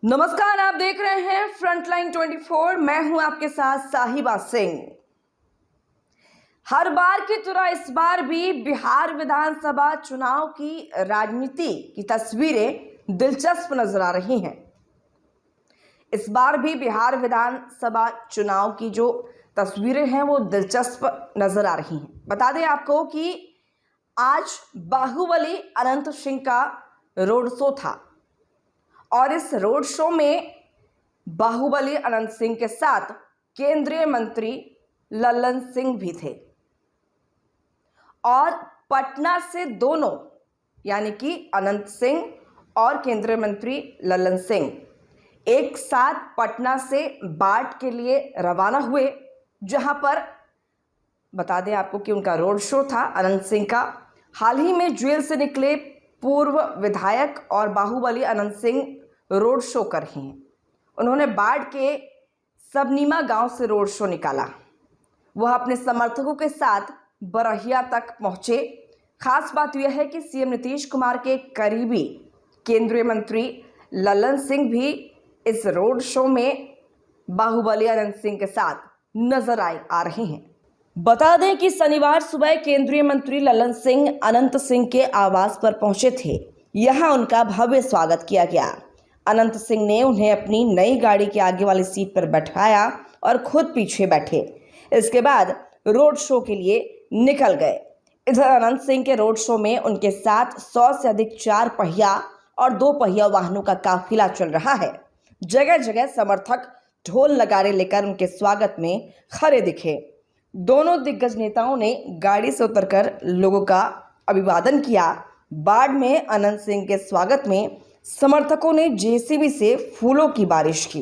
नमस्कार, आप देख रहे हैं फ्रंटलाइन 24। मैं हूं आपके साथ साहिबा सिंह। हर बार की तरह इस बार भी बिहार विधानसभा चुनाव की राजनीति की तस्वीरें दिलचस्प नजर आ रही हैं। इस बार भी बिहार विधानसभा चुनाव की जो तस्वीरें हैं वो दिलचस्प नजर आ रही हैं। बता दें आपको कि आज बाहुबली अनंत सिंह का रोड शो था और इस रोड शो में बाहुबली अनंत सिंह के साथ केंद्रीय मंत्री लल्लन सिंह भी थे और पटना से दोनों यानी कि अनंत सिंह और केंद्रीय मंत्री लल्लन सिंह एक साथ पटना से बाढ़ के लिए रवाना हुए, जहां पर बता दें आपको कि उनका रोड शो था अनंत सिंह का। हाल ही में जेल से निकले पूर्व विधायक और बाहुबली अनंत सिंह रोड शो कर रहे हैं। उन्होंने बाढ़ के सबनीमा गांव से रोड शो निकाला। वह अपने समर्थकों के साथ बरहिया तक पहुंचे। खास बात यह है कि सीएम नीतीश कुमार के करीबी केंद्रीय मंत्री लल्लन सिंह भी इस रोड शो में बाहुबली अनंत सिंह के साथ नजर आ रहे हैं। बता दें कि शनिवार सुबह केंद्रीय मंत्री लल्लन सिंह अनंत सिंह के आवास पर पहुंचे थे। यहां उनका भव्य स्वागत किया गया। अनंत सिंह ने उन्हें अपनी नई गाड़ी के आगे वाली सीट पर बैठाया और खुद पीछे बैठे। इसके बाद रोड शो के लिए निकल गए। इधर अनंत सिंह के रोड शो में उनके साथ 100 से अधिक 4 पहिया और 2 पहिया वाहनों का काफिला चल रहा है। जगह जगह समर्थक ढोल नगाड़े लेकर उनके स्वागत में खड़े दिखे। दोनों दिग्गज नेताओं ने गाड़ी से उतरकर लोगों का अभिवादन किया। बाढ़ में अनंत सिंह के स्वागत में समर्थकों ने जेसीबी से फूलों की बारिश की।